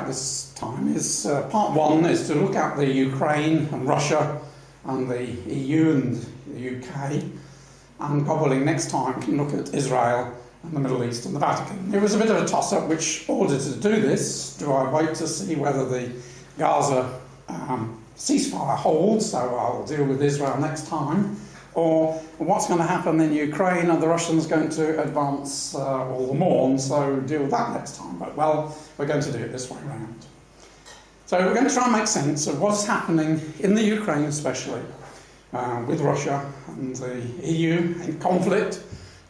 this time is part one is to look at the Ukraine and Russia and the EU and the UK, and God willing next time we can look at Israel and the Middle East and the Vatican. It was a bit of a toss-up which order to do this. Do I wait to see whether the Gaza ceasefire holds, so I'll deal with Israel next time, or what's going to happen in Ukraine? Are the Russians going to advance all the more, and so deal with that next time? But, well, we're going to do it this way around. So we're going to try and make sense of what's happening in the Ukraine especially, with Russia and the EU in conflict,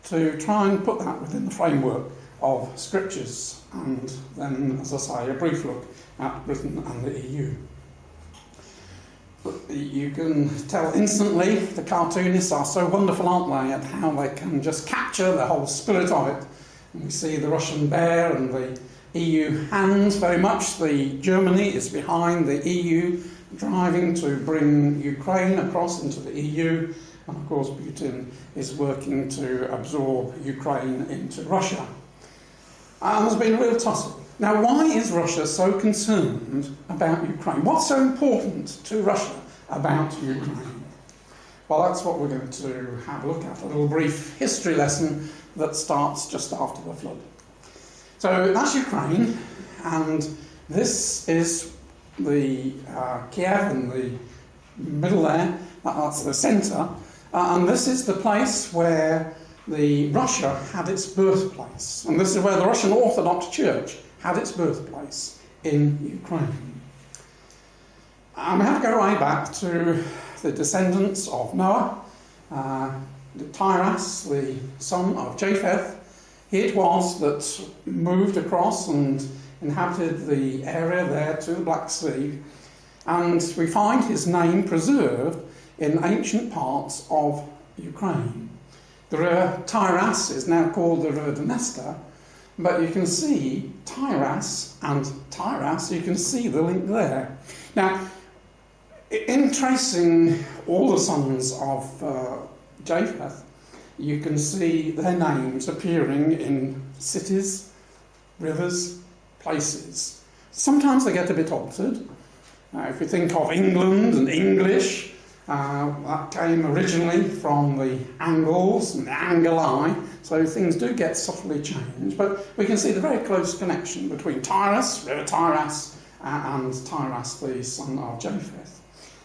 to try and put that within the framework of scriptures, and then, as I say, a brief look at Britain and the EU. But you can tell instantly the cartoonists are so wonderful, aren't they, at how they can just capture the whole spirit of it. And we see the Russian bear and the EU hand very much. Germany is behind the EU, driving to bring Ukraine across into the EU. And of course Putin is working to absorb Ukraine into Russia. And there's been a real tussle. Now, why is Russia so concerned about Ukraine? What's so important to Russia about Ukraine? Well, that's what we're going to have a look at, a little brief history lesson that starts just after the flood. So that's Ukraine, and this is the Kiev in the middle there, that's the centre, and this is the place where Russia had its birthplace, and this is where the Russian Orthodox Church had its birthplace, in Ukraine. And we have to go right back to the descendants of Noah, Tyrus, the son of Japheth. He it was that moved across and inhabited the area there to the Black Sea, and we find his name preserved in ancient parts of Ukraine. The river Tyrus is now called the River Dniester, but you can see Tyrus and Tyrus, you can see the link there. Now, in tracing all the sons of Japheth, you can see their names appearing in cities, rivers, places. Sometimes they get a bit altered. If we think of England and English, that came originally from the Angles and the Angli, so things do get subtly changed, but we can see the very close connection between Tyrus, River Tyrus, and Tyrus, the son of Japheth.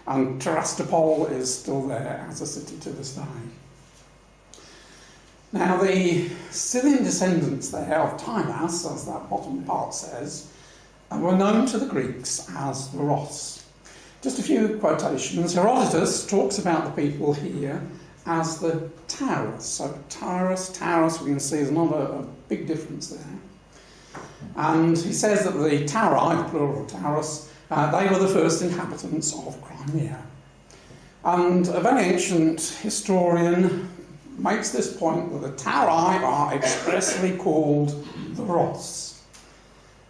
And Terastopol is still there as a city to this day. Now, the Scythian descendants there of Tyrus, as that bottom part says, were known to the Greeks as the Ross. Just a few quotations. Herodotus talks about the people here as the Taurus. So Taurus, we can see there's not a big difference there. And he says that the Tauri, the plural Taurus, they were the first inhabitants of Crimea. And a very ancient historian makes this point that the Tauri are expressly called the Ross.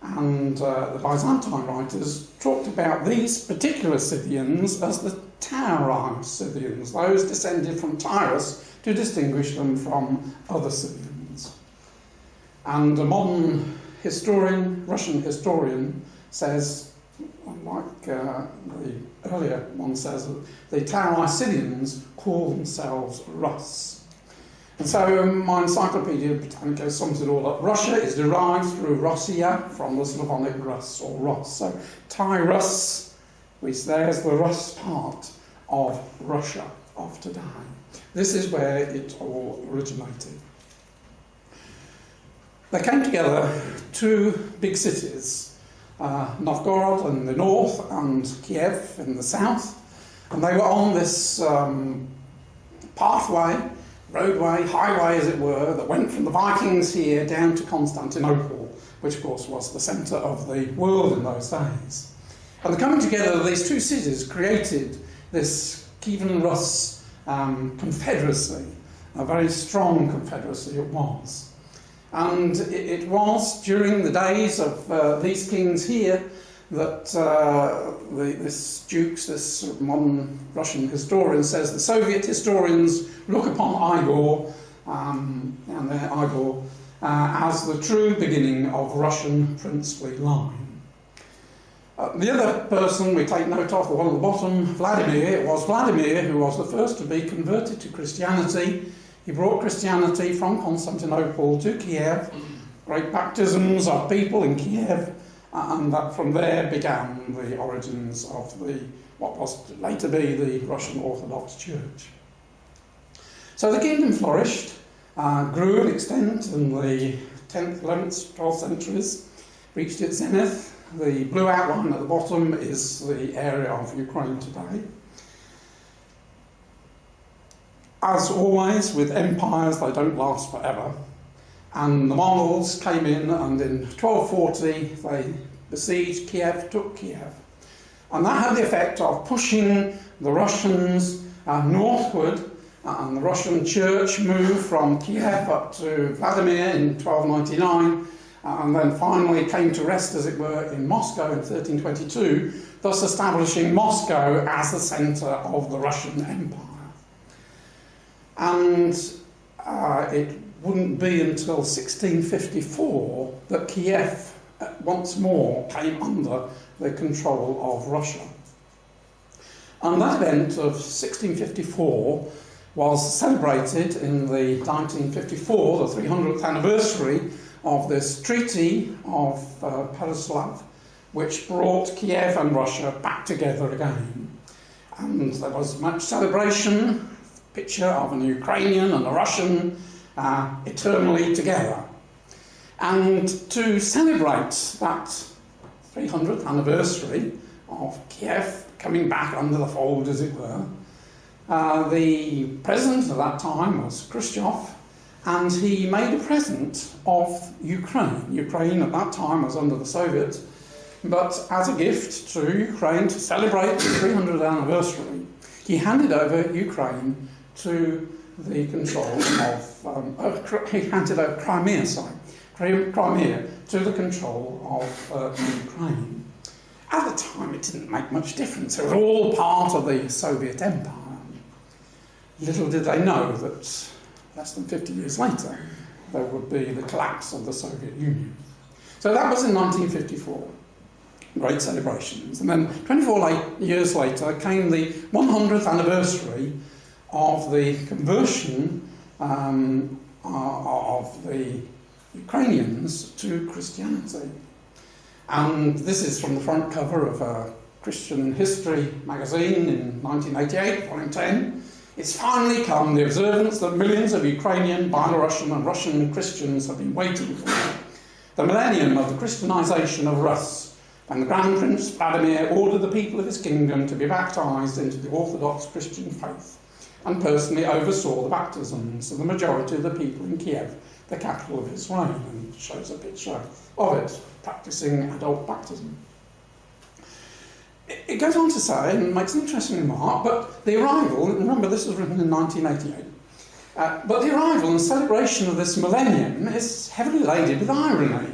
And the Byzantine writers talked about these particular Scythians as the Tauri Scythians, those descended from Tyrus to distinguish them from other Scythians. And a modern historian, Russian historian, says, like the earlier one says, that the Tauri Scythians call themselves Rus. And so my Encyclopedia Britannica sums it all up. Russia is derived through Rossia from the Slavonic Rus or Ross. So Tyrus, there's the Rus part of Russia of today. This is where it all originated. They came together, two big cities, Novgorod in the north and Kiev in the south, and they were on this pathway, roadway, highway as it were, that went from the Vikings here down to Constantinople, which of course was the centre of the world in those days. And the coming together of these two cities created this Kievan Rus confederacy, a very strong confederacy it was. And it was during the days of these kings here that this modern Russian historian says the Soviet historians look upon Igor and their Igor as the true beginning of Russian princely line. The other person we take note of, the one at the bottom, Vladimir. It was Vladimir who was the first to be converted to Christianity. He brought Christianity from Constantinople to Kiev, great baptisms of people in Kiev, and that from there began the origins of what was to later be the Russian Orthodox Church. So the kingdom flourished, grew in extent in the 10th, 11th, 12th centuries, reached its zenith. The blue outline at the bottom is the area of Ukraine today. As always, with empires, they don't last forever. And the Mongols came in, and in 1240 they besieged Kiev, took Kiev. And that had the effect of pushing the Russians northward, and the Russian church moved from Kiev up to Vladimir in 1299, and then finally came to rest, as it were, in Moscow in 1322, thus establishing Moscow as the centre of the Russian Empire. And it wouldn't be until 1654 that Kiev once more came under the control of Russia. And that event of 1654 was celebrated in the 1954, the 300th anniversary of this Treaty of Pearce, which brought Kiev and Russia back together again. And there was much celebration, picture of an Ukrainian and a Russian eternally together. And to celebrate that 300th anniversary of Kiev coming back under the fold, as it were, the president at that time was Khrushchev, and he made a present of Ukraine. Ukraine at that time was under the Soviet, but as a gift to Ukraine to celebrate the 300th anniversary, he handed over Ukraine to the control of, he handed over Crimea to the control of Ukraine. At the time, it didn't make much difference. It was all part of the Soviet Empire. Little did they know that less than 50 years later, there would be the collapse of the Soviet Union. So that was in 1954. Great celebrations. And then 24 years later came the 100th anniversary of the conversion of the Ukrainians to Christianity. And this is from the front cover of a Christian History magazine in 1988, volume 10. It's finally come, the observance that millions of Ukrainian, Belarusian and Russian Christians have been waiting for. The millennium of the Christianization of Rus, when the Grand Prince Vladimir ordered the people of his kingdom to be baptized into the Orthodox Christian faith, and personally oversaw the baptisms of the majority of the people in Kiev, the capital of his reign, and shows a picture of it, practicing adult baptism. It goes on to say, and makes an interesting remark, but the arrival, remember this was written in 1988, but the arrival and celebration of this millennium is heavily laden with irony.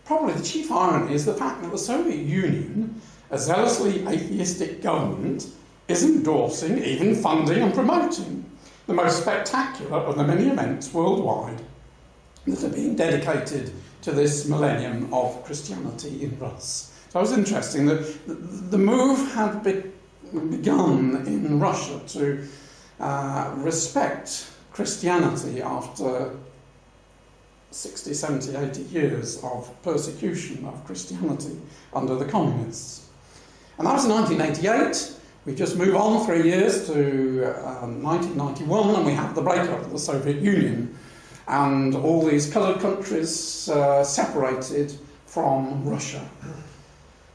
Probably the chief irony is the fact that the Soviet Union, a zealously atheistic government, is endorsing, even funding and promoting the most spectacular of the many events worldwide that are being dedicated to this millennium of Christianity in Rus. So it was interesting that the move had begun in Russia to respect Christianity after 60, 70, 80 years of persecution of Christianity under the communists. And that was in 1988. We just move on 3 years to 1991, and we have the breakup of the Soviet Union, and all these coloured countries separated from Russia.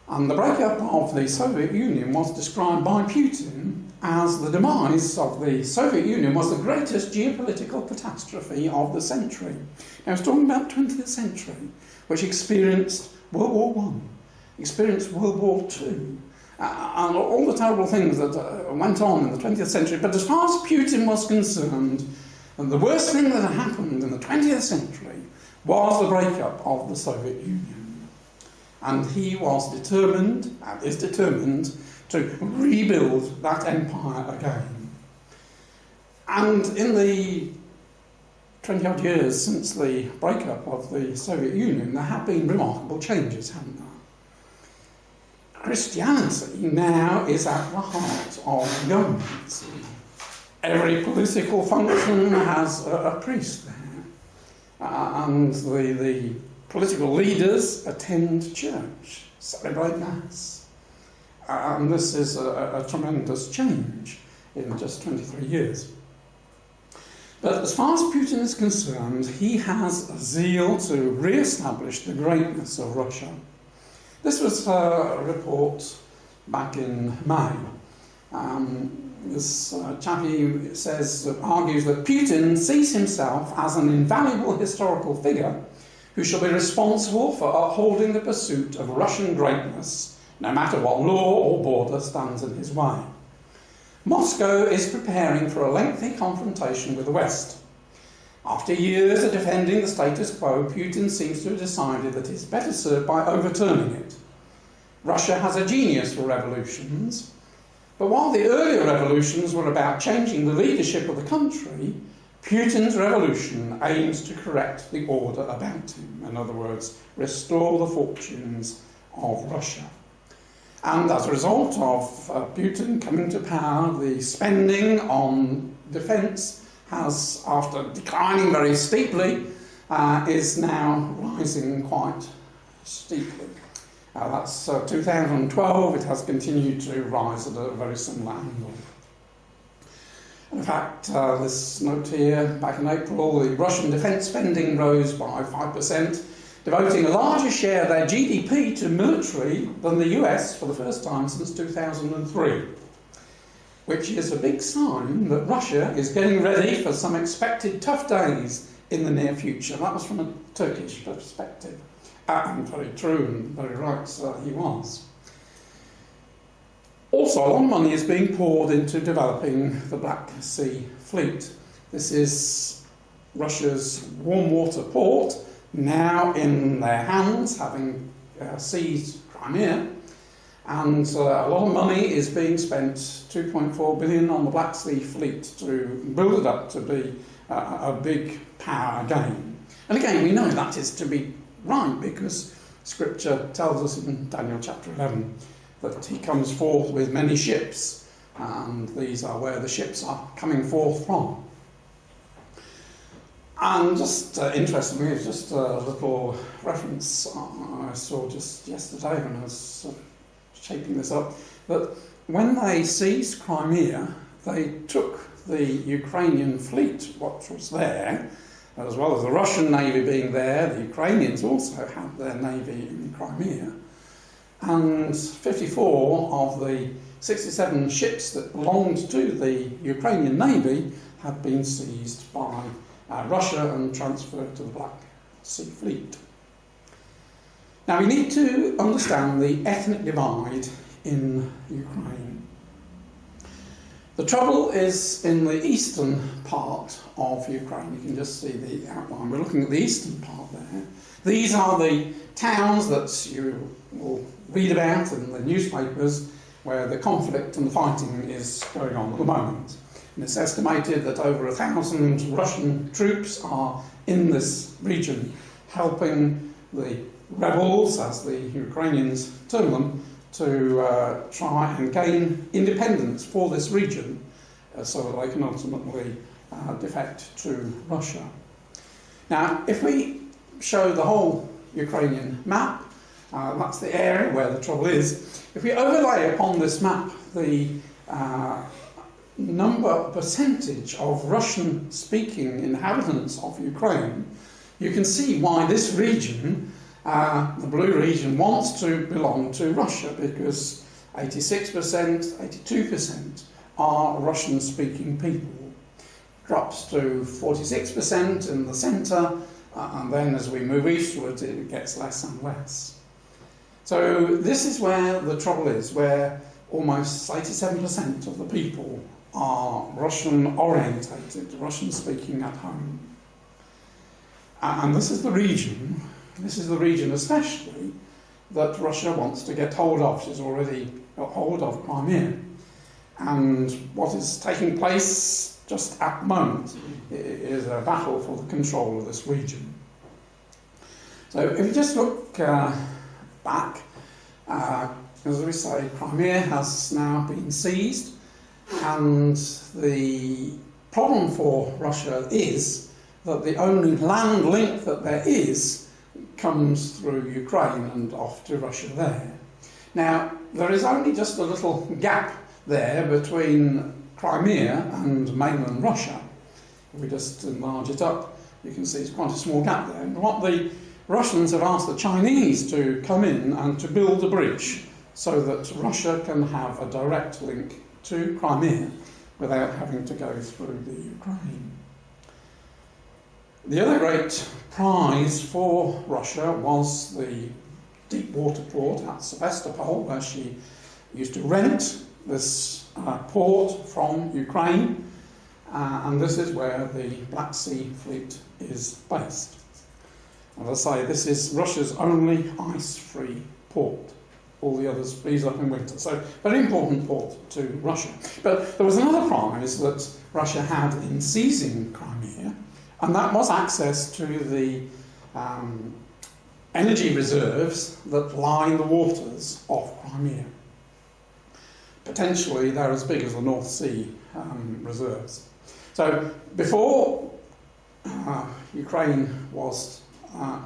And the breakup of the Soviet Union was described by Putin as the demise of the Soviet Union was the greatest geopolitical catastrophe of the century. Now, he's talking about the 20th century, which experienced World War I, experienced World War II, and all the terrible things that went on in the 20th century. But as far as Putin was concerned, and the worst thing that had happened in the 20th century was the breakup of the Soviet Union. And he was determined, and is determined, to rebuild that empire again. And in the 20-odd years since the breakup of the Soviet Union, there have been remarkable changes, haven't there? Christianity now is at the heart of government. Every political function has a priest there, and the political leaders attend church, celebrate Mass. And this is a tremendous change in just 23 years. But as far as Putin is concerned, he has a zeal to re-establish the greatness of Russia. This was a report back in May. This chappie argues that Putin sees himself as an invaluable historical figure who shall be responsible for upholding the pursuit of Russian greatness, no matter what law or border stands in his way. Moscow is preparing for a lengthy confrontation with the West. After years of defending the status quo, Putin seems to have decided that he's better served by overturning it. Russia has a genius for revolutions, but while the earlier revolutions were about changing the leadership of the country, Putin's revolution aims to correct the order about him. In other words, restore the fortunes of Russia. And as a result of Putin coming to power, the spending on defence has, after declining very steeply, is now rising quite steeply. That's 2012, it has continued to rise at a very similar angle. In fact, this note here, back in April, the Russian defence spending rose by 5%, devoting a larger share of their GDP to military than the US for the first time since 2003, which is a big sign that Russia is getting ready for some expected tough days in the near future. That was from a Turkish perspective. And very true and very right he was. Also, a lot of money is being poured into developing the Black Sea Fleet. This is Russia's warm water port, now in their hands, having seized Crimea. And a lot of money is being spent, 2.4 billion on the Black Sea Fleet, to build it up to be a big power again. And again, we know that is to be right, because Scripture tells us in Daniel chapter 11 that he comes forth with many ships, and these are where the ships are coming forth from. And just interestingly, just a little reference I saw just yesterday when I was shaping this up, that when they seized Crimea, they took the Ukrainian fleet, what was there, as well as the Russian navy being there. The Ukrainians also had their navy in Crimea. And 54 of the 67 ships that belonged to the Ukrainian navy had been seized by Russia and transferred to the Black Sea Fleet. Now, we need to understand the ethnic divide in Ukraine. The trouble is in the eastern part of Ukraine. You can just see the outline. We're looking at the eastern part there. These are the towns that you will read about in the newspapers where the conflict and the fighting is going on at the moment. And it's estimated that over 1,000 Russian troops are in this region helping the rebels, as the Ukrainians term them, to try and gain independence for this region so that they can ultimately defect to Russia. Now, if we show the whole Ukrainian map, that's the area where the trouble is. If we overlay upon this map the percentage of Russian-speaking inhabitants of Ukraine, you can see why this region, the blue region, wants to belong to Russia, because 86%, 82% are Russian-speaking people. Drops to 46% in the centre, and then as we move eastwards it gets less and less. So this is where the trouble is, where almost 87% of the people are Russian-orientated, Russian-speaking at home. And this is the region especially that Russia wants to get hold of. She's already got hold of Crimea. And what is taking place just at the moment is a battle for the control of this region. So if you just look back, as we say, Crimea has now been seized, and the problem for Russia is that the only land link that there is comes through Ukraine and off to Russia there. Now, there is only just a little gap there between Crimea and mainland Russia. If we just enlarge it up, you can see it's quite a small gap there. And what the Russians have asked the Chinese to come in and to build a bridge so that Russia can have a direct link to Crimea without having to go through the Ukraine. The other great prize for Russia was the deep water port at Sevastopol, where she used to rent this port from Ukraine, and this is where the Black Sea Fleet is based. As I say, this is Russia's only ice-free port. All the others freeze up in winter, so very important port to Russia. But there was another prize that Russia had in seizing Crimea, and that was access to the energy reserves that line the waters of Crimea. Potentially they're as big as the North Sea reserves. So before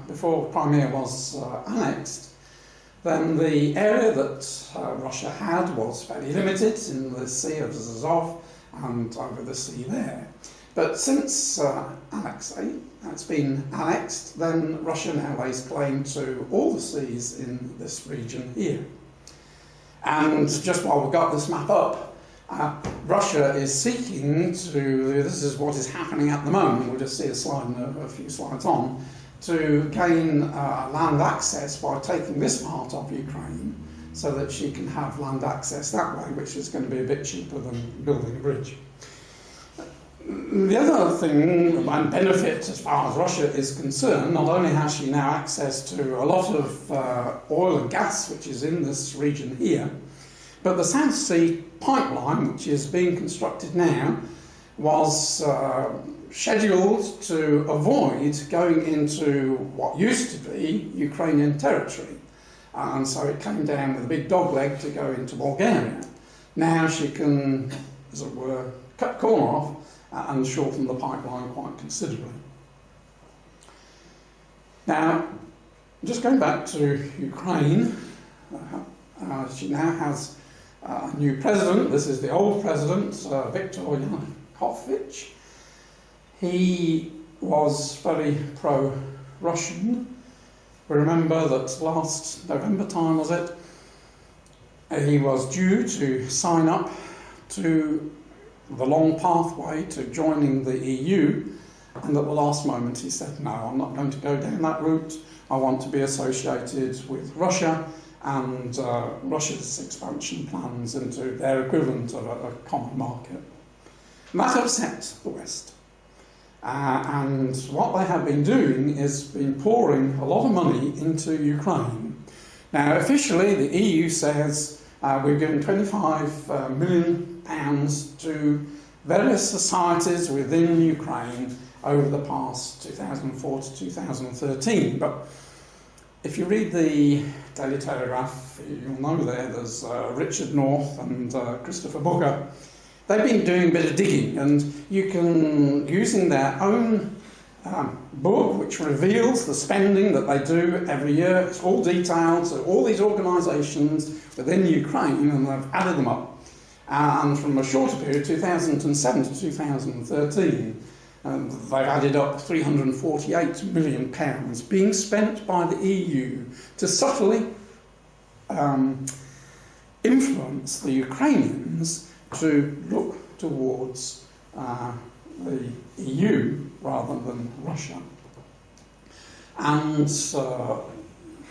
before Crimea was annexed, then the area that Russia had was fairly limited in the Sea of Azov and over the sea there. But since it's been annexed, then Russia now lays claim to all the seas in this region here. And just while we've got this map up, Russia is seeking to, this is what is happening at the moment, we'll just see a slide and a few slides on, to gain land access by taking this part of Ukraine so that she can have land access that way, which is going to be a bit cheaper than building a bridge. The other thing and benefit as far as Russia is concerned, not only has she now access to a lot of oil and gas which is in this region here, but the South Sea pipeline, which is being constructed now, was scheduled to avoid going into what used to be Ukrainian territory. And so it came down with a big dogleg to go into Bulgaria. Now she can, as it were, cut the corner off and shorten the pipeline quite considerably. Now, just going back to Ukraine, she now has a new president. This is the old president, Viktor Yanukovych. He was very pro-Russian. We remember that last November time, was it? He was due to sign up to the long pathway to joining the EU, and at the last moment he said, no, I'm not going to go down that route. I want to be associated with Russia and Russia's expansion plans into their equivalent of a common market. And that upset the West. And what they have been doing is been pouring a lot of money into Ukraine. Now, officially, the EU says we've given £25 million to various societies within Ukraine over the past 2004 to 2013. But if you read the Daily Telegraph, you'll know there's Richard North and Christopher Booker. They've been doing a bit of digging, and you can, using their own book, which reveals the spending that they do every year, it's all detailed, so all these organisations within Ukraine, and they've added them up. And from a shorter period, 2007 to 2013, they've added up £348 million being spent by the EU to subtly influence the Ukrainians to look towards the EU rather than Russia. And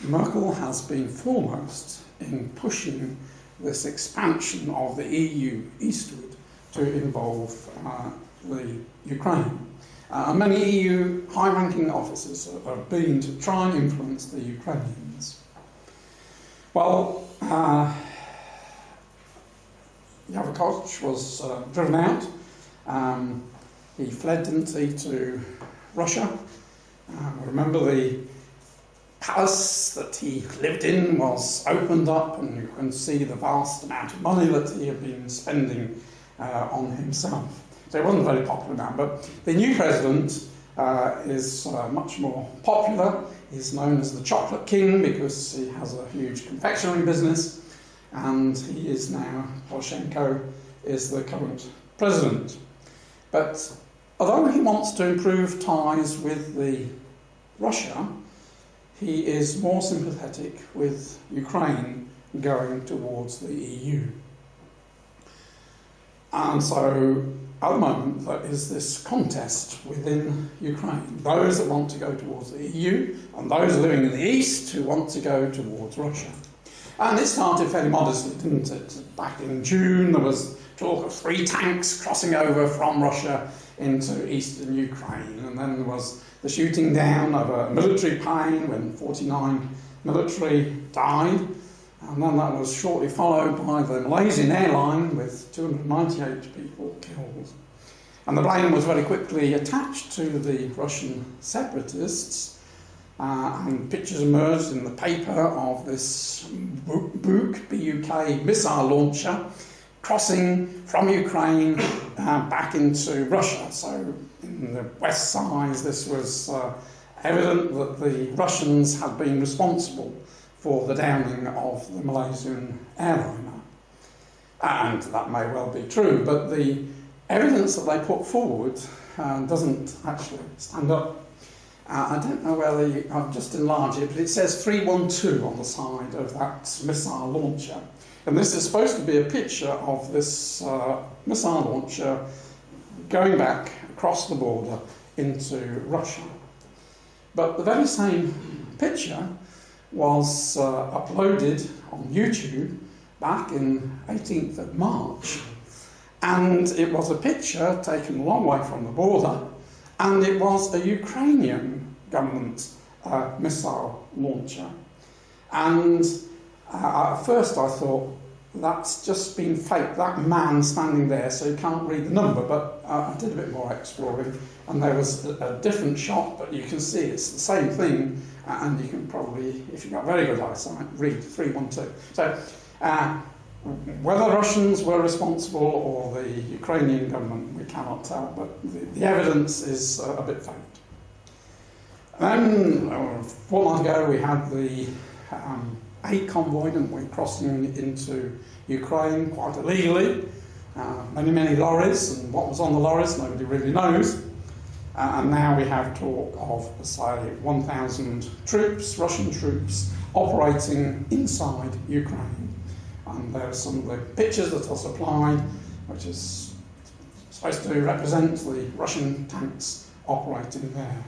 Merkel has been foremost in pushing this expansion of the EU eastward to involve the Ukraine. Many EU high-ranking officers have been to try and influence the Ukrainians. Well, Yanukovych was driven out. He fled, didn't he, to Russia. Remember, the palace that he lived in was opened up, and you can see the vast amount of money that he had been spending on himself. So he wasn't a very popular man, but the new president is much more popular. He's known as the Chocolate King because he has a huge confectionery business, and he is now, Poroshenko is the current president. But although he wants to improve ties with Russia, he is more sympathetic with Ukraine going towards the EU. And so at the moment there is this contest within Ukraine. Those that want to go towards the EU and those living in the east who want to go towards Russia. And it started fairly modestly, didn't it? Back in June there was talk of 3 tanks crossing over from Russia into eastern Ukraine, and then there was the shooting down of a military plane when 49 military died, and then that was shortly followed by the Malaysian airline with 298 people killed. And the blame was very quickly attached to the Russian separatists, and pictures emerged in the paper of this Buk missile launcher crossing from Ukraine back into Russia. So in the West side, this was evident that the Russians had been responsible for the downing of the Malaysian airliner. And that may well be true, but the evidence that they put forward doesn't actually stand up. I don't know whether I've just enlarged it, but it says 312 on the side of that missile launcher. And this is supposed to be a picture of this missile launcher going back across the border into Russia. But the very same picture was uploaded on YouTube back in 18th of March. And it was a picture taken a long way from the border, and it was a Ukrainian government missile launcher. And at first I thought, that's just been faked, that man standing there, so you can't read the number, but I did a bit more exploring, and there was a different shot, but you can see it's the same thing, and you can probably, if you've got very good eyesight, read 312. So, whether Russians were responsible or the Ukrainian government, we cannot tell, but the evidence is a bit faint. Then, a fortnight ago, we had the aid convoy, didn't we, crossing into Ukraine quite illegally. Many lorries, and what was on the lorries, nobody really knows. And now we have talk of, say, 1,000 troops, Russian troops, operating inside Ukraine. And there are some of the pictures that are supplied, which is supposed to represent the Russian tanks operating there.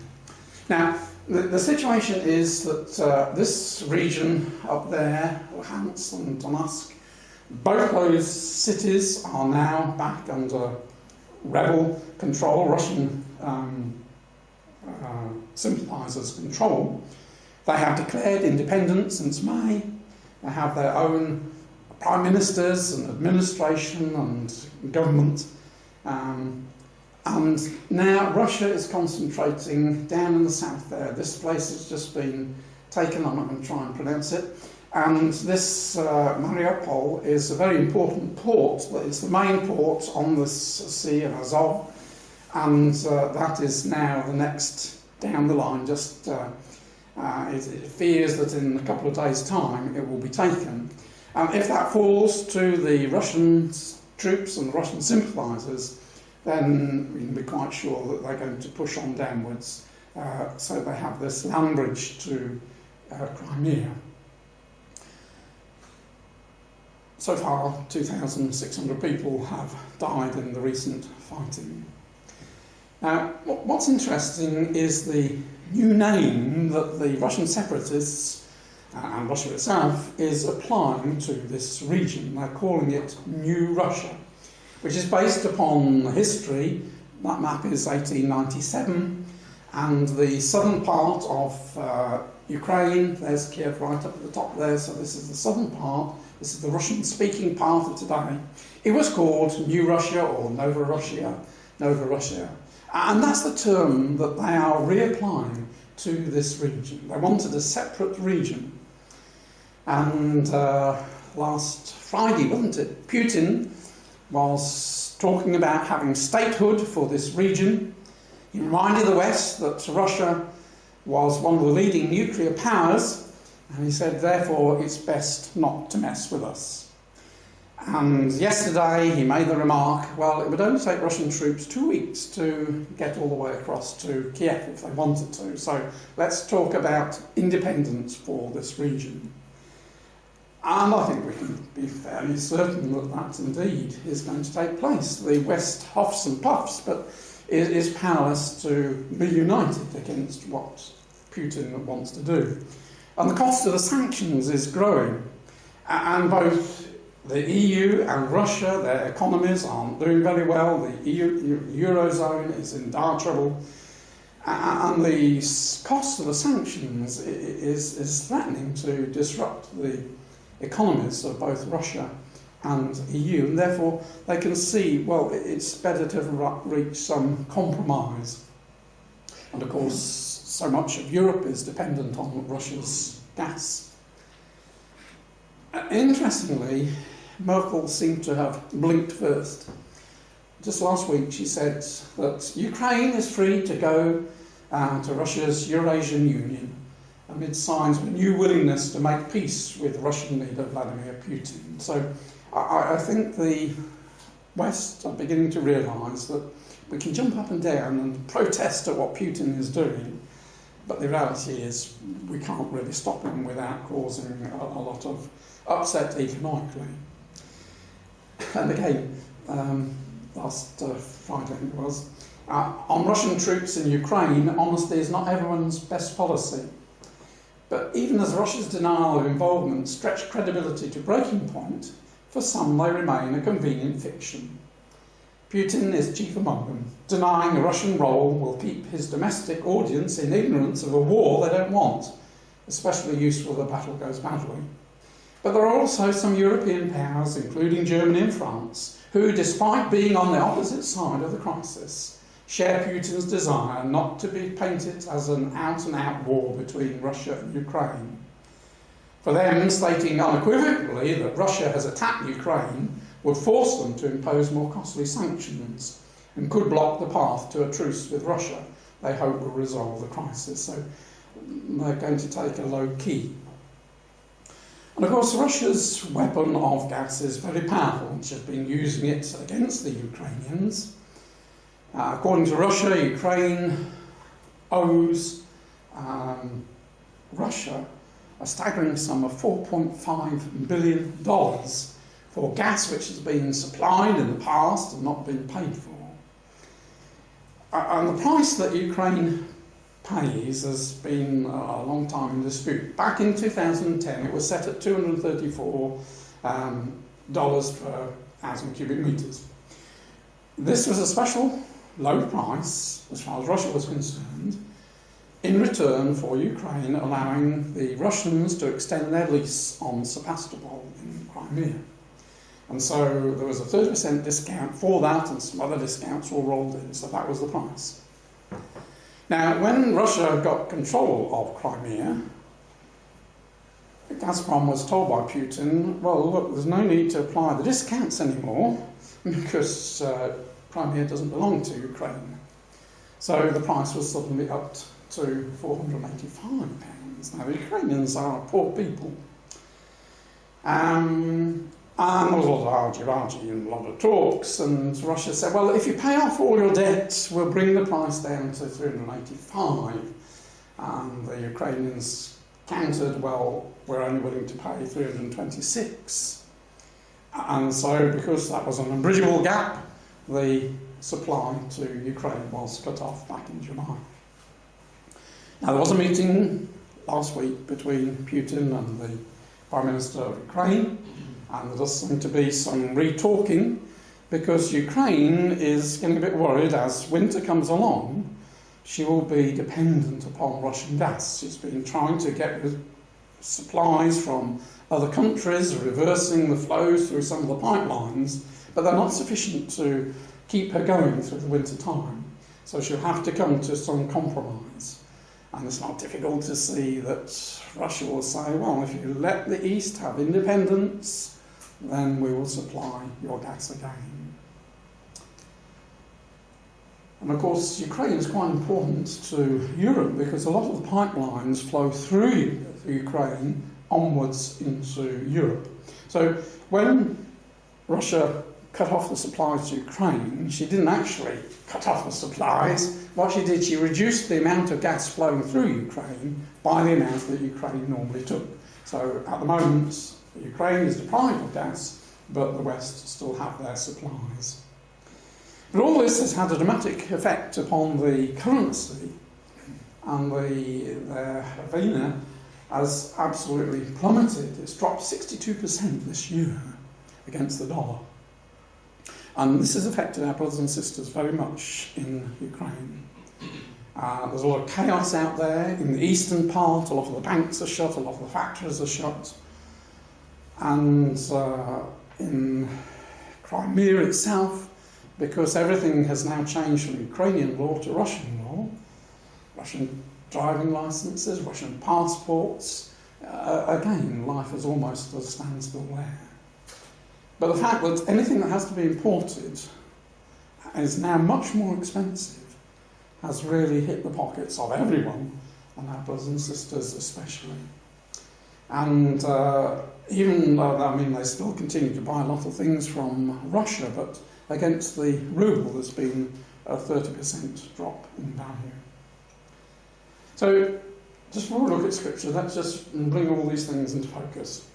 Now, the situation is that this region up there, Luhansk and Donetsk, both those cities are now back under rebel control, Russian sympathisers' control. They have declared independence since May. They have their own prime ministers and administration and government. And now Russia is concentrating down in the south there. This place has just been taken, I'm not going to try and pronounce it. And this Mariupol is a very important port. It's the main port on this Sea of Azov. And that is now the next down the line. Just it fears that in a couple of days' time it will be taken. And if that falls to the Russian troops and the Russian sympathisers, then we can be quite sure that they're going to push on downwards. So they have this land bridge to Crimea. So far, 2,600 people have died in the recent fighting. Now, what's interesting is the new name that the Russian separatists and Russia itself is applying to this region. They're calling it New Russia, which is based upon history. That map is 1897, and the southern part of Ukraine, there's Kiev right up at the top there, so this is the southern part, this is the Russian-speaking part of today. It was called New Russia or Nova Russia, and that's the term that they are reapplying to this region. They wanted a separate region. And last Friday, wasn't it, Putin was talking about having statehood for this region. He reminded the West that Russia was one of the leading nuclear powers, and he said, therefore, it's best not to mess with us. And yesterday he made the remark, well, it would only take Russian troops 2 weeks to get all the way across to Kiev if they wanted to. So let's talk about independence for this region. And I think we can be fairly certain that that indeed is going to take place. The West huffs and puffs, but is powerless to be united against what Putin wants to do. And the cost of the sanctions is growing. And both the EU and Russia, their economies aren't doing very well. The Eurozone is in dire trouble. And the cost of the sanctions is threatening to disrupt the economies of both Russia and EU, and therefore they can see, well, it's better to reach some compromise. And of course, so much of Europe is dependent on Russia's gas. Interestingly, Merkel seemed to have blinked first. Just last week she said that Ukraine is free to go to Russia's Eurasian Union, amid signs of a new willingness to make peace with Russian leader Vladimir Putin. So I think the West are beginning to realise that we can jump up and down and protest at what Putin is doing, but the reality is we can't really stop him without causing a lot of upset economically. And again, last Friday it was, on Russian troops in Ukraine, honesty is not everyone's best policy. But even as Russia's denial of involvement stretched credibility to breaking point, for some they remain a convenient fiction. Putin is chief among them. Denying a Russian role will keep his domestic audience in ignorance of a war they don't want, especially useful if the battle goes badly. But there are also some European powers, including Germany and France, who, despite being on the opposite side of the crisis, share Putin's desire not to be painted as an out-and-out war between Russia and Ukraine. For them, stating unequivocally that Russia has attacked Ukraine would force them to impose more costly sanctions and could block the path to a truce with Russia they hope will resolve the crisis. So they're going to take a low key. And of course, Russia's weapon of gas is very powerful. She's been using it against the Ukrainians. According to Russia, Ukraine owes Russia a staggering sum of $4.5 billion for gas which has been supplied in the past and not been paid for. And the price that Ukraine pays has been a long time in dispute. Back in 2010 it was set at $234 per 1,000 cubic metres. This was a special low price, as far as Russia was concerned, in return for Ukraine allowing the Russians to extend their lease on Sebastopol in Crimea. And so there was a 30% discount for that, and some other discounts were rolled in, so that was the price. Now, when Russia got control of Crimea, Gazprom was told by Putin, well, look, there's no need to apply the discounts anymore because Crimea doesn't belong to Ukraine. So the price was suddenly upped to £485. Now, the Ukrainians are poor people. And there was a lot of argy-bargy and a lot of talks, and Russia said, well, if you pay off all your debts, we'll bring the price down to $385. And the Ukrainians countered, well, we're only willing to pay $326. And so, because that was an unbridgeable gap, the supply to Ukraine was cut off back in July. Now, there was a meeting last week between Putin and the Prime Minister of Ukraine, and there does seem to be some re-talking, because Ukraine is getting a bit worried as winter comes along. She will be dependent upon Russian gas. She's been trying to get supplies from other countries, reversing the flows through some of the pipelines, but they're not sufficient to keep her going through the winter time. So she'll have to come to some compromise. And it's not difficult to see that Russia will say, well, if you let the East have independence, then we will supply your gas again. And of course, Ukraine is quite important to Europe because a lot of the pipelines flow through Ukraine onwards into Europe. So when Russia cut off the supplies to Ukraine, she didn't actually cut off the supplies. What she did, she reduced the amount of gas flowing through Ukraine by the amount that Ukraine normally took. So at the moment, Ukraine is deprived of gas, but the West still have their supplies. But all this has had a dramatic effect upon the currency, and the hryvnia has absolutely plummeted. It's dropped 62% this year against the dollar. And this has affected our brothers and sisters very much in Ukraine. There's a lot of chaos out there in the eastern part. A lot of the banks are shut, a lot of the factories are shut. And in Crimea itself, because everything has now changed from Ukrainian law to Russian law, Russian driving licenses, Russian passports, again, life is almost at a standstill there. But the fact that anything that has to be imported is now much more expensive has really hit the pockets of everyone, and our brothers and sisters especially. And even though, I mean, they still continue to buy a lot of things from Russia, but against the ruble there's been a 30% drop in value. So, just before we look at Scripture, let's just bring all these things into focus.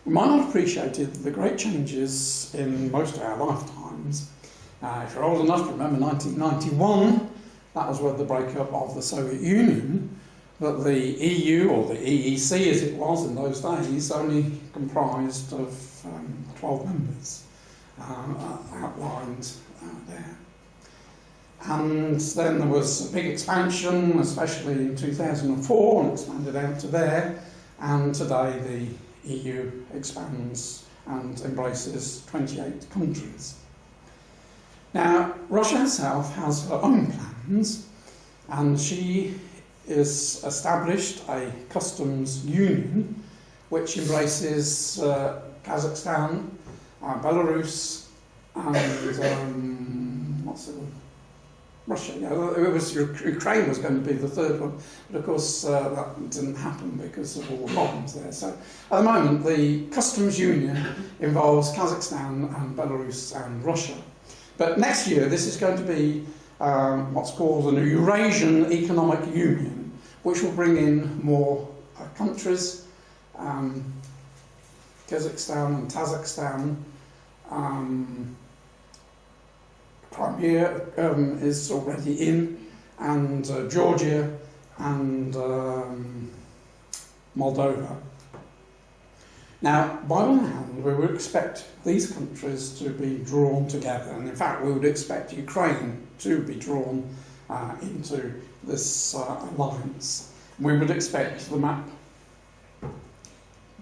We might not have appreciated the great changes in most of our lifetimes. If you're old enough to remember 1991, that was with the breakup of the Soviet Union, but the EU, or the EEC as it was in those days, only comprised of 12 members outlined there. And then there was a big expansion, especially in 2004, and expanded out to there, and today the EU expands and embraces 28 countries. Now, Russia herself has her own plans, and she has established a customs union which embraces Kazakhstan, Belarus, and Russia. Yeah, it was Ukraine was going to be the third one, but of course that didn't happen because of all the problems there. So at the moment, the customs union involves Kazakhstan and Belarus and Russia. But next year, this is going to be what's called an Eurasian Economic Union, which will bring in more countries. Kazakhstan and Tajikistan. Crimea is already in, and Georgia and Moldova. Now, by one hand, we would expect these countries to be drawn together, and in fact, we would expect Ukraine to be drawn into this alliance. We would expect the map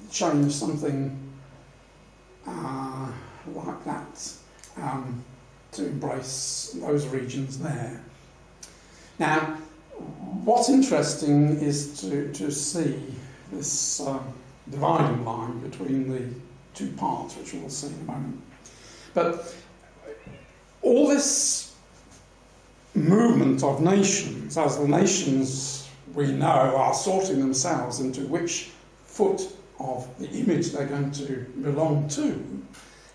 change something like that. To embrace those regions there. Now, what's interesting is to see this dividing line between the two parts, which we'll see in a moment. But all this movement of nations, as the nations we know are sorting themselves into which foot of the image they're going to belong to,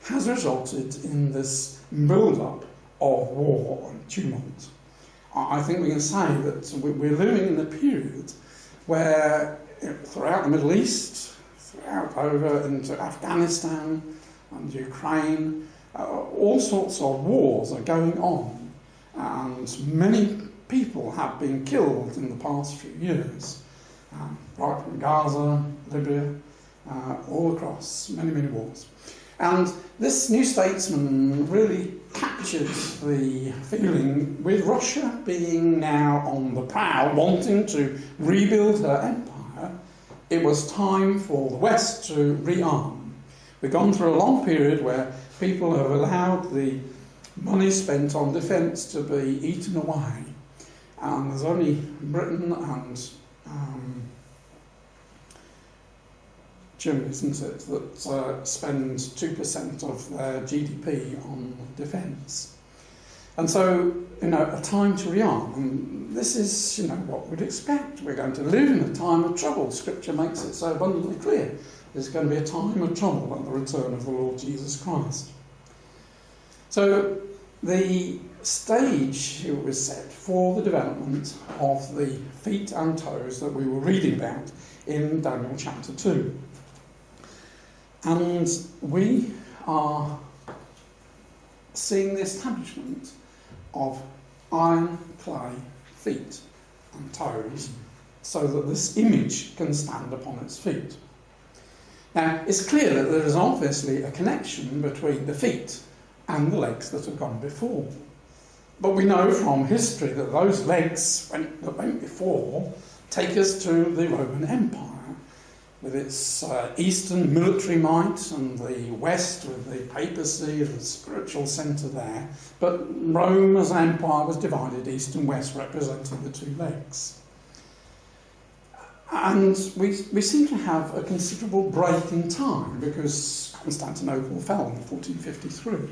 has resulted in this build-up of war and tumult. I think we can say that we're living in a period where throughout the Middle East, throughout over into Afghanistan and Ukraine, all sorts of wars are going on, and many people have been killed in the past few years, right from Gaza, Libya, all across, many wars. And this New Statesman really captured the feeling, with Russia being now on the prowl, wanting to rebuild her empire, it was time for the West to rearm. We've gone through a long period where people have allowed the money spent on defence to be eaten away. and there's only Britain and Germany, isn't it, that spend 2% of their GDP on defence. And so, a time to rearm. And this is, what we'd expect. We're going to live in a time of trouble. Scripture makes it so abundantly clear. There's going to be a time of trouble at the return of the Lord Jesus Christ. So, the stage was set for the development of the feet and toes that we were reading about in Daniel chapter 2. And we are seeing the establishment of iron clay feet and toes so that this image can stand upon its feet. Now, it's clear that there is obviously a connection between the feet and the legs that have gone before. But we know from history that those legs that went before take us to the Roman Empire, with its eastern military might and the west with the papacy, the spiritual centre there. But Rome as an empire was divided east and west, representing the two legs. And we seem to have a considerable break in time, because Constantinople fell in 1453.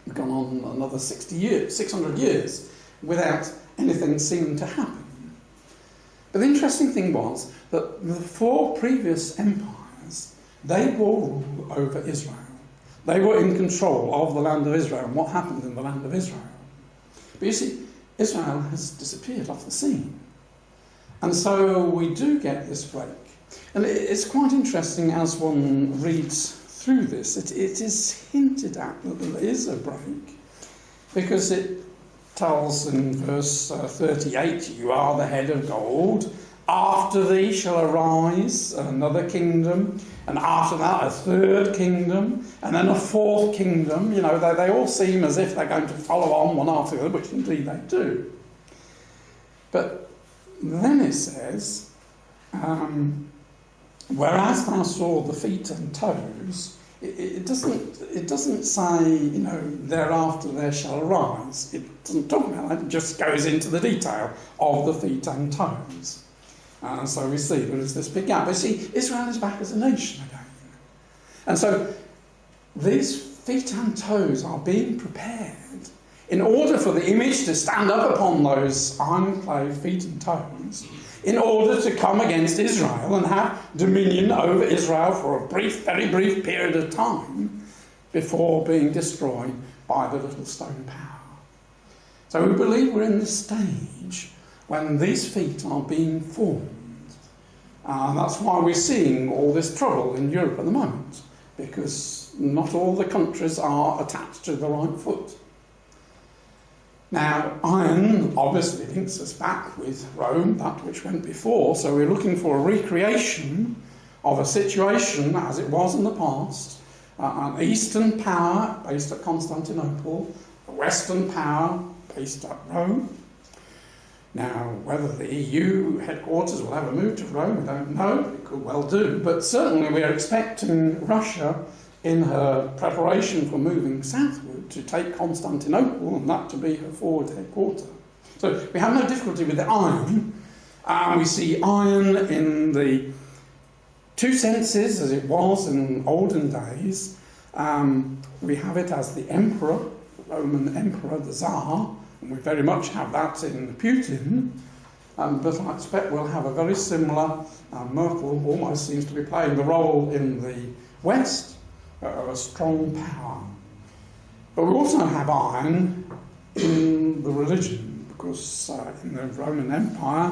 We've gone on another 600 years without anything seeming to happen. But the interesting thing was that the four previous empires, they bore rule over Israel. They were in control of the land of Israel and what happened in the land of Israel. But you see, Israel has disappeared off the scene. And so we do get this break. And it's quite interesting as one reads through this. It is hinted at that there is a break, because it tells in verse 38, "You are the head of gold. After thee shall arise another kingdom, and after that a third kingdom, and then a fourth kingdom." They all seem as if they're going to follow on one after the other, which indeed they do. But then it says, whereas thou saw the feet and toes, it doesn't say, thereafter there shall arise. It doesn't talk about that. It just goes into the detail of the feet and toes. And so we see there is this big gap. But see, Israel is back as a nation again. And so these feet and toes are being prepared in order for the image to stand up upon those iron clay feet and toes, in order to come against Israel and have dominion over Israel for a very brief period of time before being destroyed by the little stone power. So we believe we're in the stage when these feet are being formed. And that's why we're seeing all this trouble in Europe at the moment, because not all the countries are attached to the right foot. Now, iron obviously links us back with Rome, that which went before, so we're looking for a recreation of a situation as it was in the past, an eastern power based at Constantinople, a western power based at Rome. Now, whether the EU headquarters will ever move to Rome, we don't know. It could well do, but certainly we are expecting Russia, in her preparation for moving southward, to take Constantinople, and that to be her forward headquarter. So we have no difficulty with the iron. We see iron in the two senses as it was in olden days. We have it as the emperor, the Roman emperor, the Tsar, and we very much have that in Putin. But I expect we'll have a very similar, Merkel almost seems to be playing the role in the West, of a strong power. But we also have iron in the religion, because in the Roman Empire,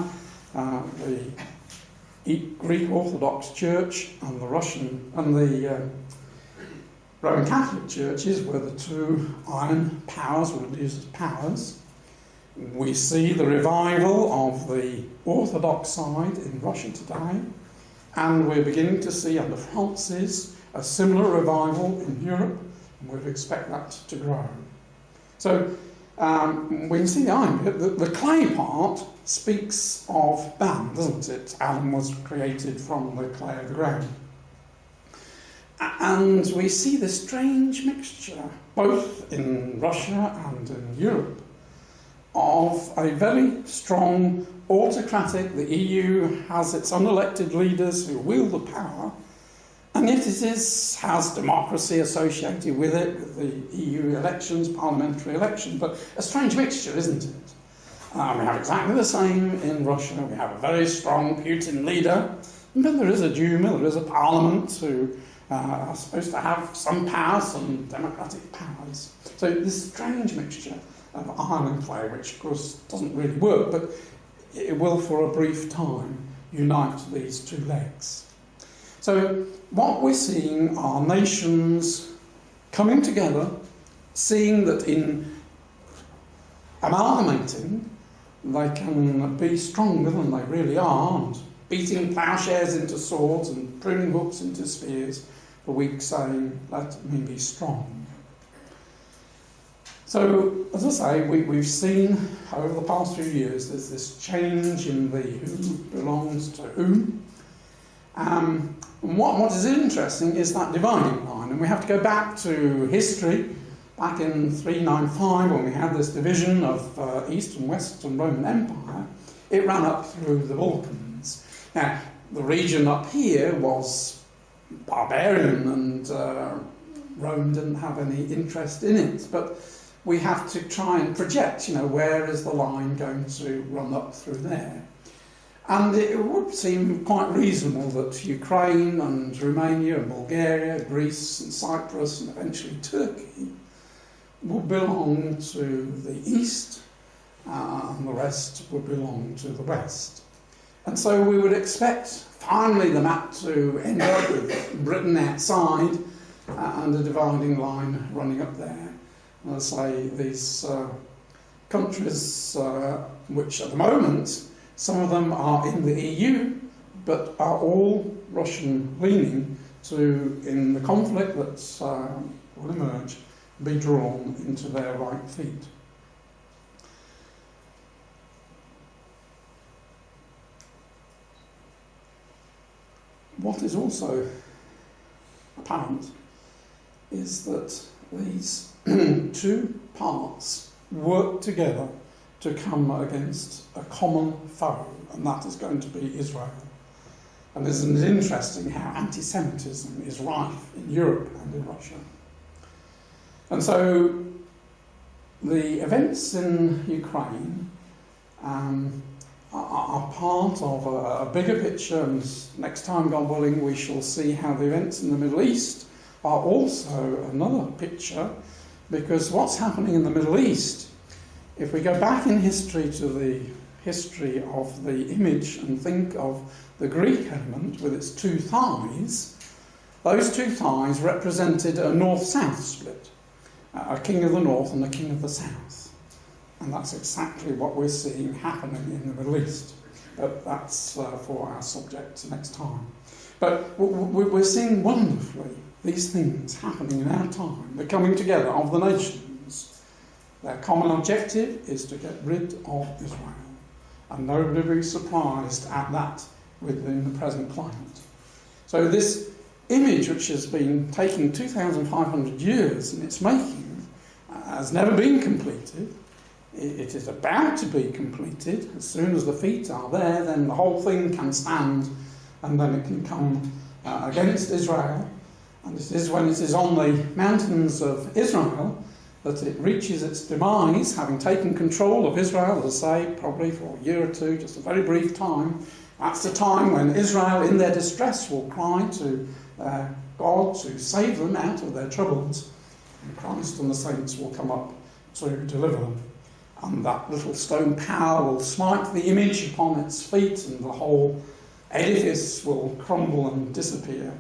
the Greek Orthodox Church and the Russian and the Roman Catholic churches were the two iron powers, religious powers. We see the revival of the Orthodox side in Russia today, and we're beginning to see under Francis a similar revival in Europe, and we'd expect that to grow. So we can see the iron bit. The clay part speaks of man, doesn't it? Adam was created from the clay of the ground. And we see this strange mixture, both in Russia and in Europe, of a very strong autocratic, the EU has its unelected leaders who wield the power, and yet has democracy associated with it, with the EU elections, parliamentary elections, but a strange mixture, isn't it? We have exactly the same in Russia. We have a very strong Putin leader, but there is a Duma, there is a parliament who are supposed to have some power, some democratic powers. So this strange mixture of iron and clay, which of course doesn't really work, but it will for a brief time unite these two legs. So what we're seeing are nations coming together, seeing that in amalgamating they can be stronger than they really are, and beating ploughshares into swords and pruning hooks into spears, the weak saying, let me be strong. So, as I say, we've seen over the past few years there's this change in the who belongs to whom. And what is interesting is that dividing line, and we have to go back to history, back in 395 when we had this division of East and West and Roman Empire. It ran up through the Balkans. Now, the region up here was barbarian and Rome didn't have any interest in it, but we have to try and project, where is the line going to run up through there? And it would seem quite reasonable that Ukraine and Romania and Bulgaria, Greece and Cyprus and eventually Turkey would belong to the east and the rest would belong to the west. And so we would expect finally the map to end up with Britain outside and a dividing line running up there. And as I say, these countries, which at the moment, some of them are in the EU, but are all Russian-leaning to, in the conflict that will emerge, be drawn into their right feet. What is also apparent is that these two parts work together to come against a common foe, and that is going to be Israel. And isn't it interesting how anti-Semitism is rife in Europe and in Russia? And so the events in Ukraine are part of a bigger picture, and next time, God willing, we shall see how the events in the Middle East are also another picture, because what's happening in the Middle East, if we go back in history to the history of the image and think of the Greek element with its two thighs, those two thighs represented a north-south split, a king of the north and a king of the south. And that's exactly what we're seeing happening in the Middle East. But that's for our subject next time. But we're seeing wonderfully these things happening in our time, the coming together of the nations. Their common objective is to get rid of Israel. And nobody will be surprised at that within the present climate. So this image, which has been taking 2,500 years in its making, has never been completed. It is about to be completed. As soon as the feet are there, then the whole thing can stand, and then it can come against Israel. And it is when it is on the mountains of Israel that it reaches its demise, having taken control of Israel, as I say, probably for a year or two, just a very brief time. That's the time when Israel, in their distress, will cry to God to save them out of their troubles. And Christ and the saints will come up to deliver them. And that little stone tower will smite the image upon its feet, and the whole edifice will crumble and disappear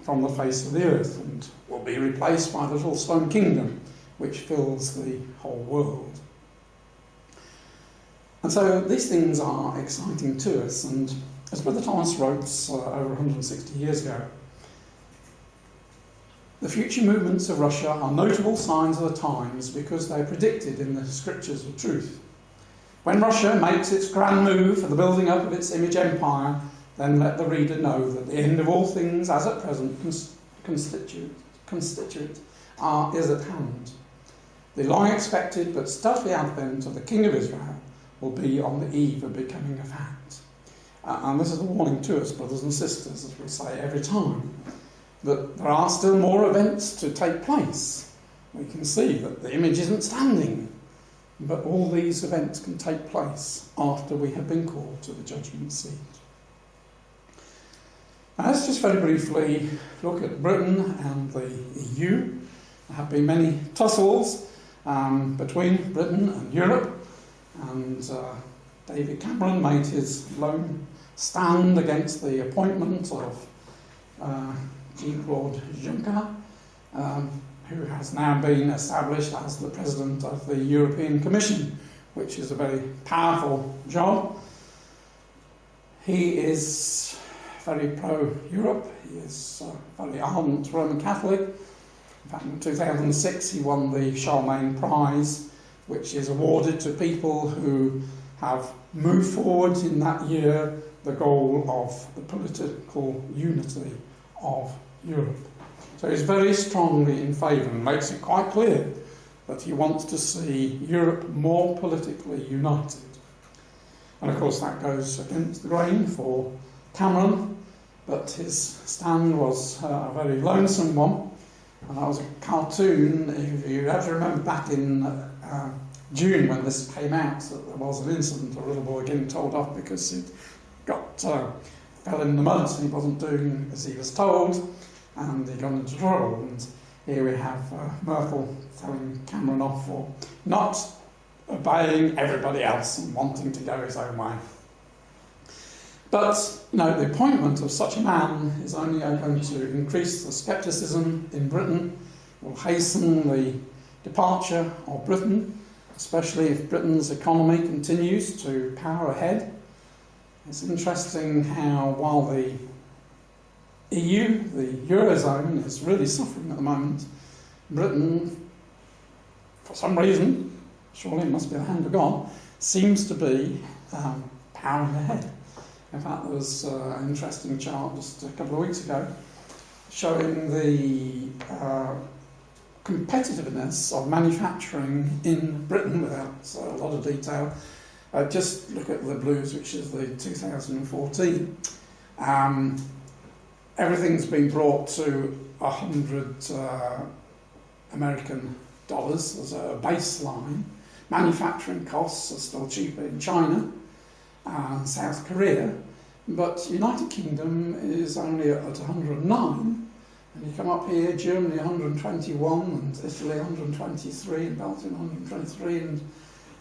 from the face of the earth, and will be replaced by the little stone kingdom which fills the whole world. And so these things are exciting to us, and as Brother Thomas wrote over 160 years ago, the future movements of Russia are notable signs of the times because they are predicted in the scriptures of truth. When Russia makes its grand move for the building up of its image empire, then let the reader know that the end of all things as at present constitute is at hand. The long-expected but stealthy advent of the King of Israel will be on the eve of becoming a fact. And this is a warning to us, brothers and sisters, as we say every time, that there are still more events to take place. We can see that the image isn't standing, but all these events can take place after we have been called to the judgment seat. Now, let's just very briefly look at Britain and the EU. There have been many tussles between Britain and Europe, and David Cameron made his lone stand against the appointment of Jean-Claude Juncker, who has now been established as the President of the European Commission, which is a very powerful job. He is very pro-Europe. He is a very ardent Roman Catholic. In fact, in 2006 he won the Charlemagne Prize, which is awarded to people who have moved forward in that year the goal of the political unity of Europe. So he's very strongly in favour and makes it quite clear that he wants to see Europe more politically united. And of course that goes against the grain for Cameron, but his stand was a very lonesome one. And that was a cartoon, if you have to remember back in June when this came out, that there was an incident, a little boy getting told off because he fell in the mud and he wasn't doing as he was told, and he got into trouble. And here we have Merkel telling Cameron off for not obeying everybody else and wanting to go his own way. But no, the appointment of such a man is only going to increase the scepticism in Britain, will hasten the departure of Britain, especially if Britain's economy continues to power ahead. It's interesting how while the EU, the Eurozone, is really suffering at the moment, Britain, for some reason, surely it must be the hand of God, seems to be powering ahead. In fact, there was an interesting chart just a couple of weeks ago showing the competitiveness of manufacturing in Britain without a lot of detail. Just look at the blues, which is the 2014. Everything's been brought to 100 American dollars as a baseline. Manufacturing costs are still cheaper in China and South Korea, but United Kingdom is only at 109, and you come up here, Germany 121, and Italy 123, and Belgium 123,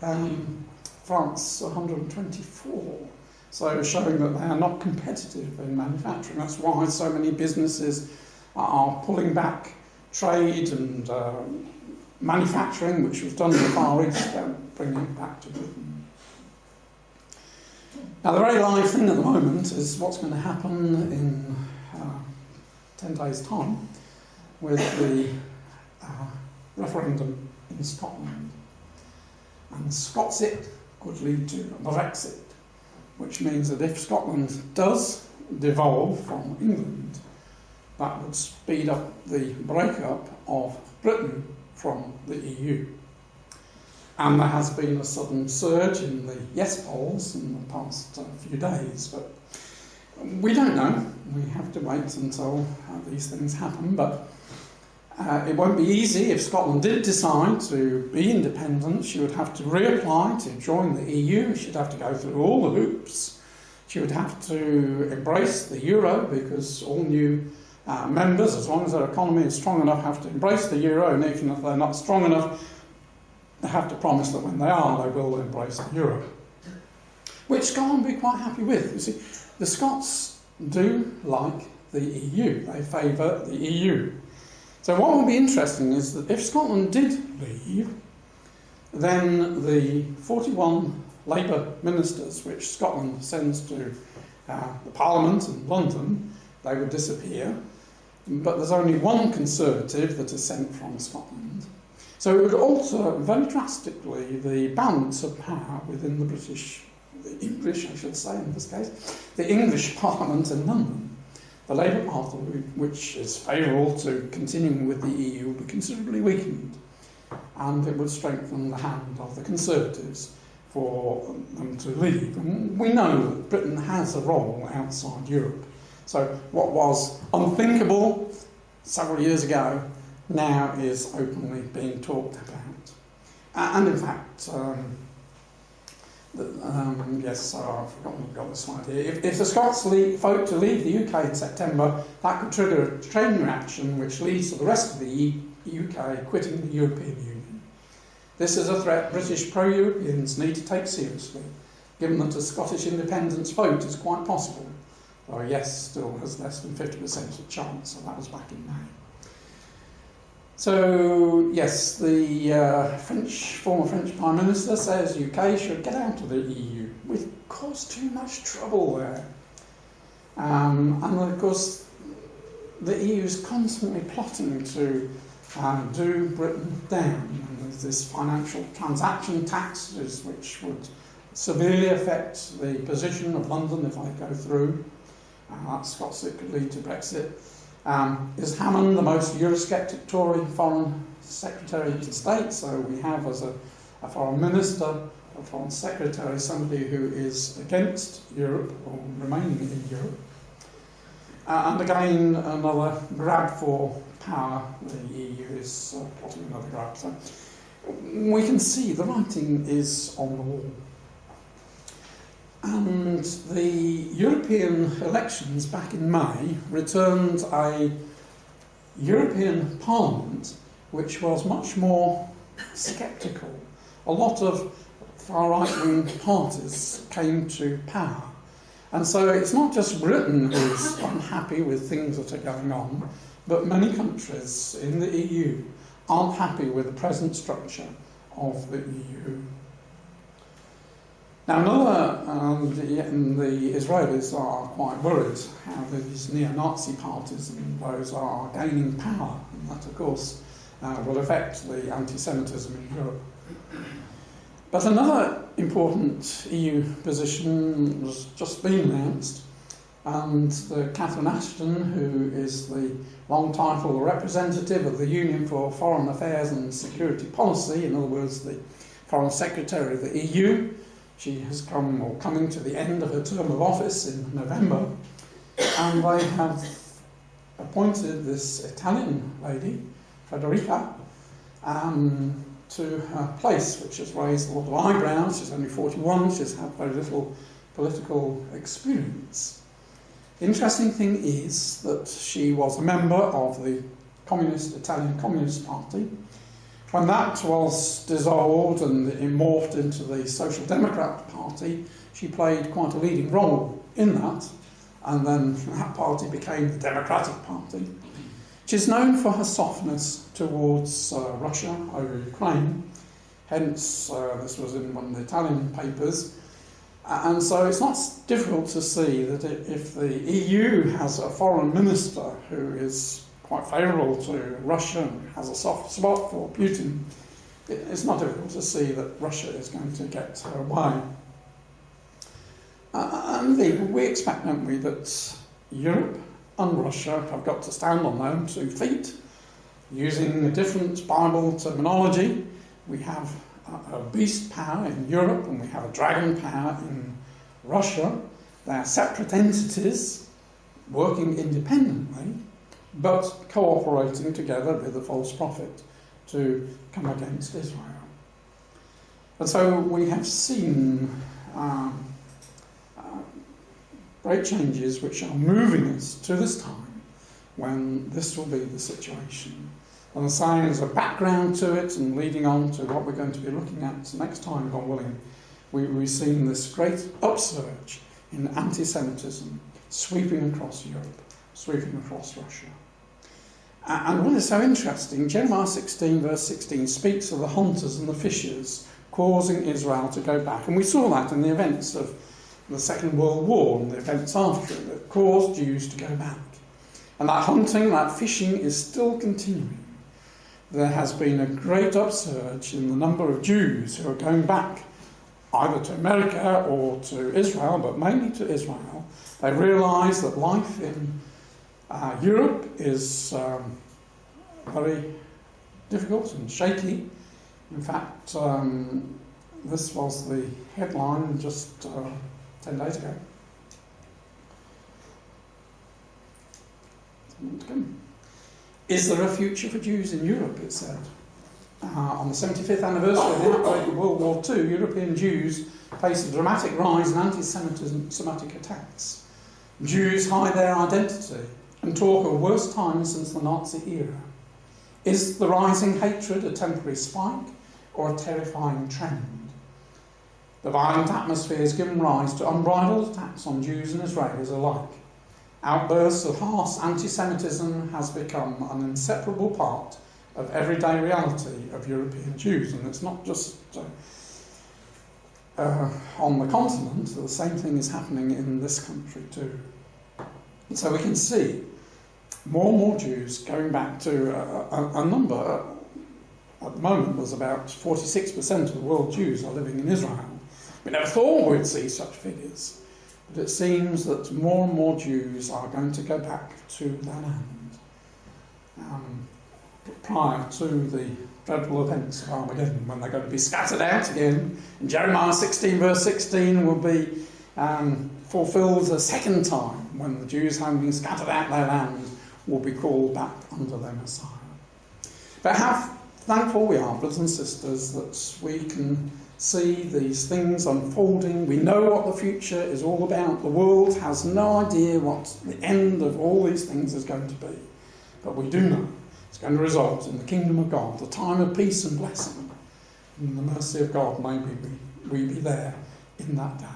and France 124. So showing that they are not competitive in manufacturing. That's why so many businesses are pulling back trade and manufacturing, which was done in the Far East, bringing it back to Britain. Now, the very live thing at the moment is what's going to happen in 10 days' time with the referendum in Scotland. And Scotsit could lead to Brexit, which means that if Scotland does devolve from England, that would speed up the breakup of Britain from the EU. And there has been a sudden surge in the yes polls in the past few days, but we don't know. We have to wait until these things happen, but it won't be easy. If Scotland did decide to be independent, she would have to reapply to join the EU. She'd have to go through all the hoops. She would have to embrace the euro, because all new members, as long as their economy is strong enough, have to embrace the euro, and even if they're not strong enough, they have to promise that when they are, they will embrace the euro. Which Scotland will be quite happy with. You see, the Scots do like the EU. They favour the EU. So what will be interesting is that if Scotland did leave, then the 41 Labour ministers which Scotland sends to the Parliament in London, they would disappear. But there's only one Conservative that is sent from Scotland. So it would alter very drastically the balance of power within the English, I should say in this case, the English Parliament in London. The Labour Party, which is favourable to continuing with the EU, will be considerably weakened. and it would strengthen the hand of the Conservatives for them to leave. And we know that Britain has a role outside Europe. So what was unthinkable several years ago now is openly being talked about. And in fact, yes, I've got this slide here. If the Scots vote to leave the UK in September, that could trigger a chain reaction which leads to the rest of the UK quitting the European Union. This is a threat British pro-Europeans need to take seriously, given that a Scottish independence vote is quite possible, though yes, still has less than 50% of chance, so that was back in May. So, yes, the former French Prime Minister says UK should get out of the EU. We've caused too much trouble there. And of course, the EU is constantly plotting to do Britain down. And there's this financial transaction tax, which would severely affect the position of London if they go through. That's Scots, it could lead to Brexit. Is Hammond the most Eurosceptic Tory foreign secretary to state? So we have as a foreign minister, a foreign secretary, somebody who is against Europe or remaining in Europe. And again, another grab for power. The EU is plotting another grab. So we can see the writing is on the wall. And the European elections back in May returned a European Parliament which was much more sceptical. A lot of far-right-wing parties came to power. And so it's not just Britain who's unhappy with things that are going on, but many countries in the EU aren't happy with the present structure of the EU. Now, the Israelis are quite worried how these neo-Nazi parties and those are gaining power, and that, of course, will affect the anti-Semitism in Europe. But another important EU position has just been announced, and Catherine Ashton, who is the long title representative of the Union for Foreign Affairs and Security Policy, in other words, the Foreign Secretary of the EU, she has coming to the end of her term of office in November, and they have appointed this Italian lady, Federica, to her place, which has raised a lot of eyebrows. She's only 41, she's had very little political experience. The interesting thing is that she was a member of the Italian Communist Party. When that was dissolved and it morphed into the Social Democrat Party, she played quite a leading role in that, and then that party became the Democratic Party. She's known for her softness towards Russia over Ukraine, hence this was in one of the Italian papers, and so it's not difficult to see that if the EU has a foreign minister who is quite favourable to Russia and has a soft spot for Putin, it's not difficult to see that Russia is going to get her way. And indeed, we expect, don't we, that Europe and Russia have got to stand on their own 2 feet, using a different Bible terminology. We have a beast power in Europe and we have a dragon power in Russia. They are separate entities working independently, but cooperating together with the false prophet to come against Israel. And so we have seen great changes which are moving us to this time when this will be the situation. And the signs of background to it and leading on to what we're going to be looking at next time, God willing, we've seen this great upsurge in anti-Semitism sweeping across Europe, sweeping across Russia. And what is so interesting, Jeremiah 16 verse 16 speaks of the hunters and the fishers causing Israel to go back. And we saw that in the events of the Second World War and the events after it that caused Jews to go back. And that hunting, that fishing is still continuing. There has been a great upsurge in the number of Jews who are going back either to America or to Israel, but mainly to Israel. They realise that life in Europe is very difficult and shaky. In fact, this was the headline just 10 days ago. Is there a future for Jews in Europe, it said. On the 75th anniversary of the outbreak of World War II, European Jews face a dramatic rise in anti-Semitic attacks. Jews hide their identity and talk of worst times since the Nazi era. Is the rising hatred a temporary spike or a terrifying trend? The violent atmosphere has given rise to unbridled attacks on Jews and Israelis alike. Outbursts of harsh anti-Semitism has become an inseparable part of everyday reality of European Jews, and it's not just on the continent. The same thing is happening in this country too. And so we can see more and more Jews going back to a number. At the moment, there's about 46% of the world Jews are living in Israel. We never thought we'd see such figures, but it seems that more and more Jews are going to go back to their land. Prior to the dreadful events of Armageddon, when they're going to be scattered out again, and Jeremiah 16 verse 16 will be fulfilled a second time, when the Jews, having been scattered out their land, will be called back under their Messiah. But how thankful we are, brothers and sisters, that we can see these things unfolding. We know what the future is all about. The world has no idea what the end of all these things is going to be. But we do know it's going to result in the kingdom of God, the time of peace and blessing. In the mercy of God, may we be there in that day.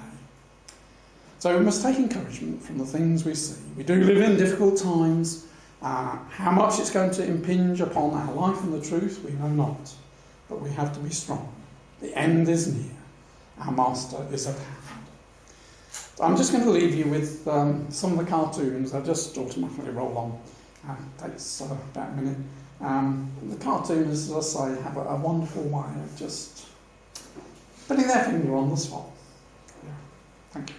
So we must take encouragement from the things we see. We do live in difficult times. How much it's going to impinge upon our life and the truth, we know not. But we have to be strong. The end is near. Our Master is at hand. I'm just going to leave you with some of the cartoons. They'll just automatically roll on. It takes about a minute. The cartoons, as I say, have a wonderful way of just putting their finger on the spot. Yeah. Thank you.